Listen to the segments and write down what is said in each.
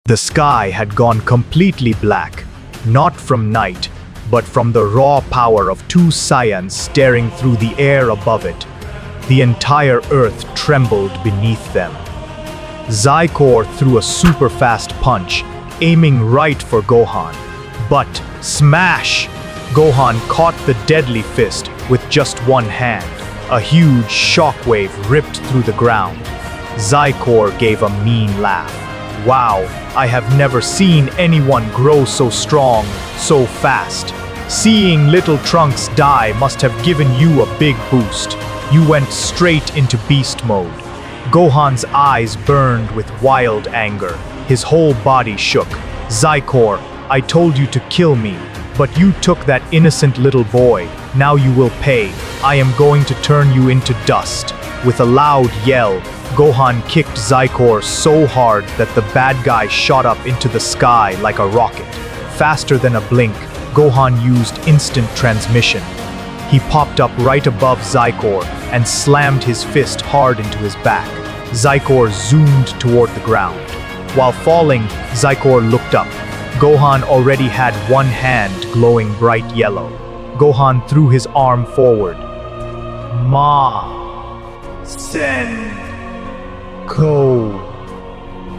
The sky had gone completely black, not from night, but from the raw power of two Saiyans staring through the air above it. The entire earth trembled beneath them. Xicor threw a super-fast punch, aiming right for Gohan. But, smash! Gohan caught the deadly fist with just one hand. A huge shockwave ripped through the ground. Xicor gave a mean laugh. Wow, I have never seen anyone grow so strong, so fast. Seeing little Trunks die must have given you a big boost. You went straight into beast mode. Gohan's eyes burned with wild anger. His whole body shook. Xicor, I told you to kill me, but you took that innocent little boy. Now you will pay. I am going to turn you into dust. With a loud yell, Gohan kicked Xicor so hard that the bad guy shot up into the sky like a rocket. Faster than a blink, Gohan used instant transmission. He popped up right above Xicor and slammed his fist hard into his back. Xicor zoomed toward the ground. While falling, Xicor looked up. Gohan already had one hand glowing bright yellow. Gohan threw his arm forward.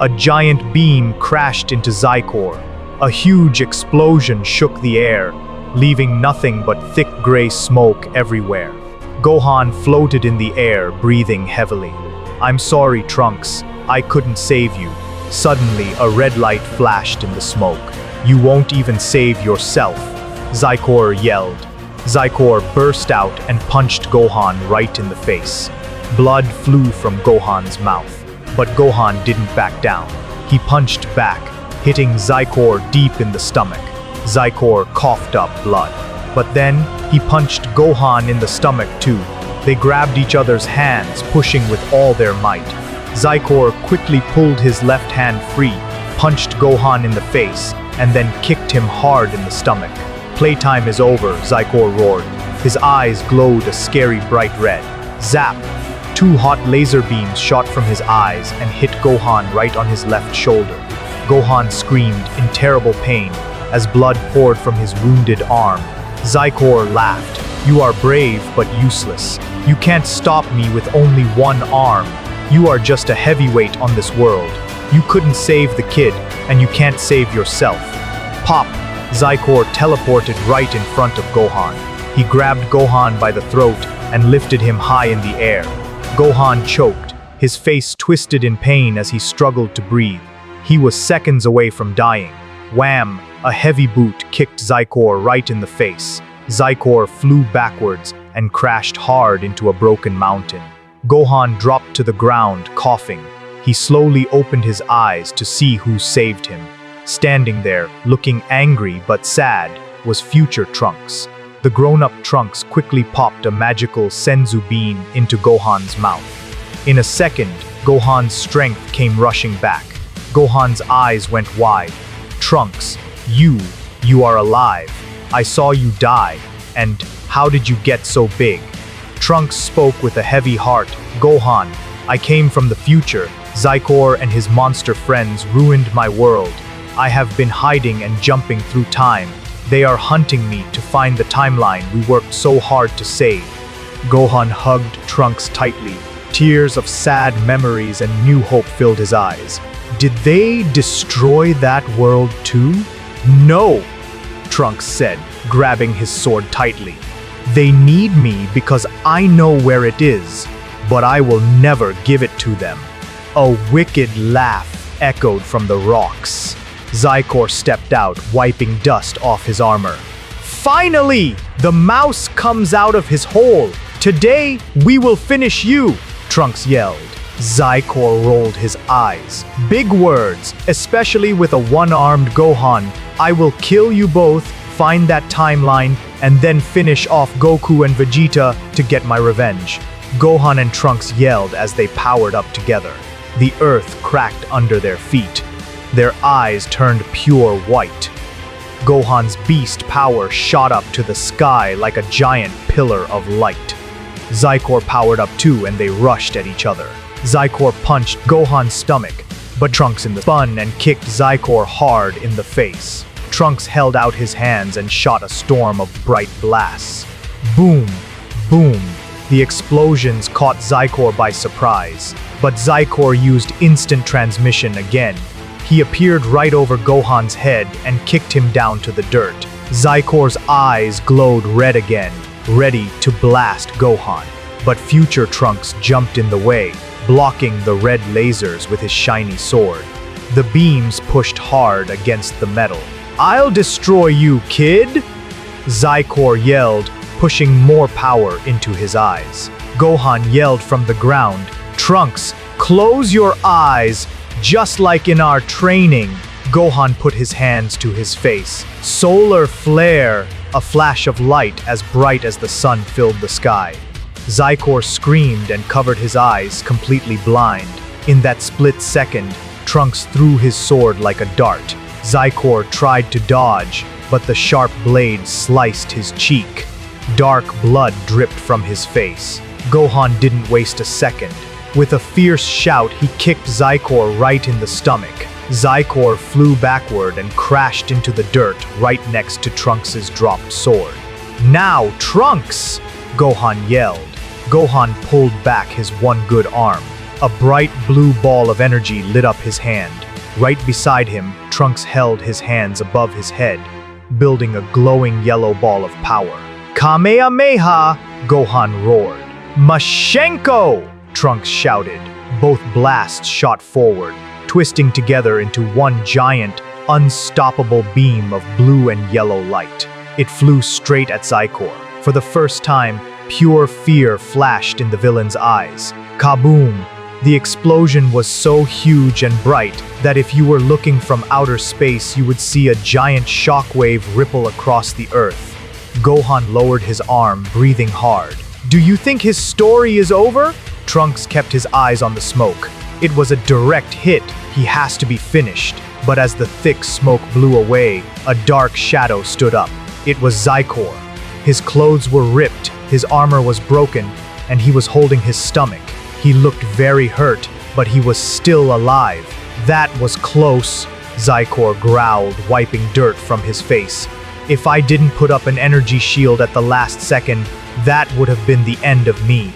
A giant beam crashed into Xicor. A huge explosion shook the air, leaving nothing but thick gray smoke everywhere. Gohan floated in the air, breathing heavily. I'm sorry, Trunks. I couldn't save you. Suddenly, a red light flashed in the smoke. You won't even save yourself, Xicor yelled. Xicor burst out and punched Gohan right in the face. Blood flew from Gohan's mouth, but Gohan didn't back down. He punched back, hitting Xicor deep in the stomach. Xicor coughed up blood. But then, he punched Gohan in the stomach too. They grabbed each other's hands, pushing with all their might. Xicor quickly pulled his left hand free, punched Gohan in the face, and then kicked him hard in the stomach. Playtime is over, Xicor roared. His eyes glowed a scary bright red. Zap! 2 hot laser beams shot from his eyes and hit Gohan right on his left shoulder. Gohan screamed in terrible pain as blood poured from his wounded arm. Xicor laughed. You are brave but useless. You can't stop me with only one arm. You are just a heavyweight on this world. You couldn't save the kid, and you can't save yourself. Pop! Xicor teleported right in front of Gohan. He grabbed Gohan by the throat and lifted him high in the air. Gohan choked, his face twisted in pain as he struggled to breathe. He was seconds away from dying. Wham! A heavy boot kicked Xicor right in the face. Xicor flew backwards and crashed hard into a broken mountain. Gohan dropped to the ground, coughing. He slowly opened his eyes to see who saved him. Standing there, looking angry but sad, was Future Trunks. The grown-up Trunks quickly popped a magical Senzu bean into Gohan's mouth. In a second, Gohan's strength came rushing back. Gohan's eyes went wide. Trunks, you are alive. I saw you die, and how did you get so big? Trunks spoke with a heavy heart. Gohan, I came from the future. Xicor and his monster friends ruined my world. I have been hiding and jumping through time. They are hunting me to find the timeline we worked so hard to save. Gohan hugged Trunks tightly. Tears of sad memories and new hope filled his eyes. Did they destroy that world too? No, Trunks said, grabbing his sword tightly. They need me because I know where it is, but I will never give it to them. A wicked laugh echoed from the rocks. Xicor stepped out, wiping dust off his armor. Finally! The mouse comes out of his hole! Today, we will finish you! Trunks yelled. Xicor rolled his eyes. Big words, especially with a one-armed Gohan. I will kill you both, find that timeline, and then finish off Goku and Vegeta to get my revenge. Gohan and Trunks yelled as they powered up together. The earth cracked under their feet. Their eyes turned pure white. Gohan's beast power shot up to the sky like a giant pillar of light. Xicor powered up too, and they rushed at each other. Xicor punched Gohan's stomach. but Trunks in the spun and kicked Xicor hard in the face. Trunks held out his hands and shot a storm of bright blasts. Boom, boom. The explosions caught Xicor by surprise, but Xicor used instant transmission again. He appeared right over Gohan's head and kicked him down to the dirt. Zykor's eyes glowed red again, ready to blast Gohan. But future Trunks jumped in the way, blocking the red lasers with his shiny sword. The beams pushed hard against the metal. "I'll destroy you, kid!" Xicor yelled, pushing more power into his eyes. Gohan yelled from the ground, "Trunks, close your eyes, just like in our training." Gohan put his hands to his face. Solar flare! A flash of light as bright as the sun filled the sky. Xicor screamed and covered his eyes, completely blind. In that split second, Trunks threw his sword like a dart. Xicor tried to dodge, but the sharp blade sliced his cheek. Dark blood dripped from his face. Gohan didn't waste a second. With a fierce shout, he kicked Xicor right in the stomach. Xicor flew backward and crashed into the dirt right next to Trunks' dropped sword. "Now, Trunks!" Gohan yelled. Gohan pulled back his one good arm. A bright blue ball of energy lit up his hand. Right beside him, Trunks held his hands above his head, building a glowing yellow ball of power. "Kamehameha!" Gohan roared. "Mashenko!" Trunks shouted. Both blasts shot forward, twisting together into one giant, unstoppable beam of blue and yellow light. It flew straight at Xicor. For the first time, pure fear flashed in the villain's eyes. Kaboom! The explosion was so huge and bright that if you were looking from outer space, you would see a giant shockwave ripple across the earth. Gohan lowered his arm, breathing hard. "Do you think his story is over?" Trunks kept his eyes on the smoke. It was a direct hit. He has to be finished. But as the thick smoke blew away, a dark shadow stood up. It was Xicor. His clothes were ripped, his armor was broken, and he was holding his stomach. He looked very hurt, but he was still alive. "That was close," Xicor growled, wiping dirt from his face. "If I didn't put up an energy shield at the last second, that would have been the end of me.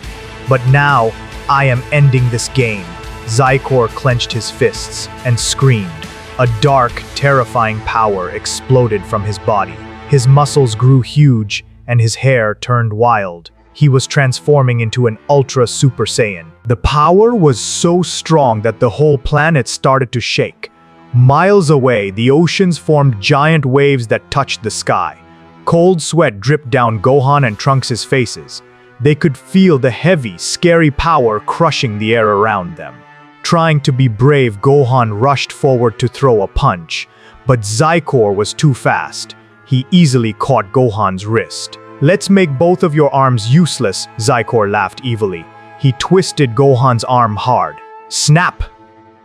But now, I am ending this game." Xicor clenched his fists and screamed. A dark, terrifying power exploded from his body. His muscles grew huge, and his hair turned wild. He was transforming into an Ultra Super Saiyan. The power was so strong that the whole planet started to shake. Miles away, the oceans formed giant waves that touched the sky. Cold sweat dripped down Gohan and Trunks' faces. They could feel the heavy, scary power crushing the air around them. Trying to be brave, Gohan rushed forward to throw a punch, but Xicor was too fast. He easily caught Gohan's wrist. "Let's make both of your arms useless," Xicor laughed evilly. He twisted Gohan's arm hard. Snap!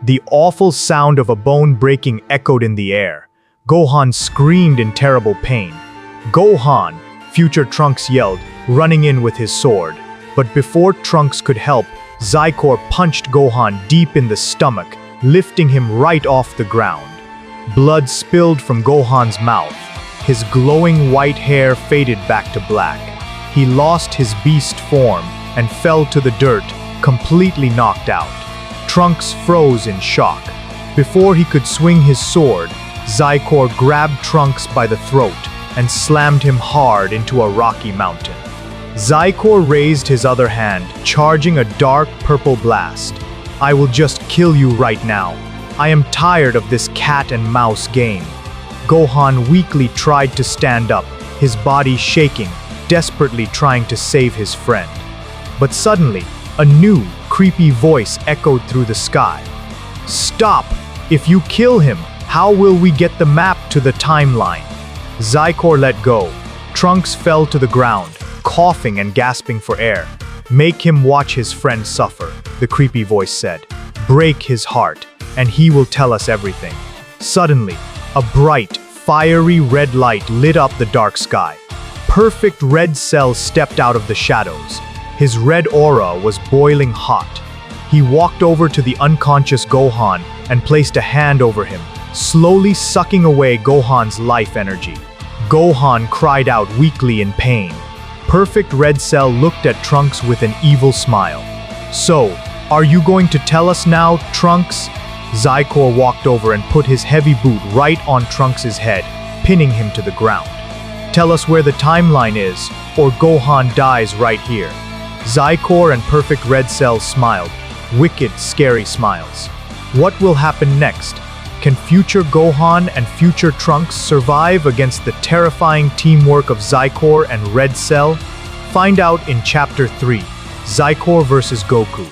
The awful sound of a bone breaking echoed in the air. Gohan screamed in terrible pain. "Gohan!" Future Trunks yelled, running in with his sword. But before Trunks could help, Xicor punched Gohan deep in the stomach, lifting him right off the ground. Blood spilled from Gohan's mouth. His glowing white hair faded back to black. He lost his beast form and fell to the dirt, completely knocked out. Trunks froze in shock. Before he could swing his sword, Xicor grabbed Trunks by the throat and slammed him hard into a rocky mountain. Xicor raised his other hand, charging a dark purple blast. "I will just kill you right now. I am tired of this cat and mouse game." Gohan weakly tried to stand up, his body shaking, desperately trying to save his friend. But suddenly, a new, creepy voice echoed through the sky. "Stop! If you kill him, how will we get the map to the timeline?" Xicor let go. Trunks fell to the ground, coughing and gasping for air. "Make him watch his friend suffer," the creepy voice said. "Break his heart, and he will tell us everything." Suddenly, a bright, fiery red light lit up the dark sky. Perfect Red Cell stepped out of the shadows. His red aura was boiling hot. He walked over to the unconscious Gohan and placed a hand over him, slowly sucking away Gohan's life energy. Gohan cried out weakly in pain. Perfect Red Cell looked at Trunks with an evil smile. "So, are you going to tell us now, Trunks?" Xicor walked over and put his heavy boot right on Trunks' head, pinning him to the ground. "Tell us where the timeline is, or Gohan dies right here." Xicor and Perfect Red Cell smiled, wicked, scary smiles. What will happen next? Can future Gohan and future Trunks survive against the terrifying teamwork of Xicor and Red Cell? Find out in Chapter 3, Xicor vs. Goku.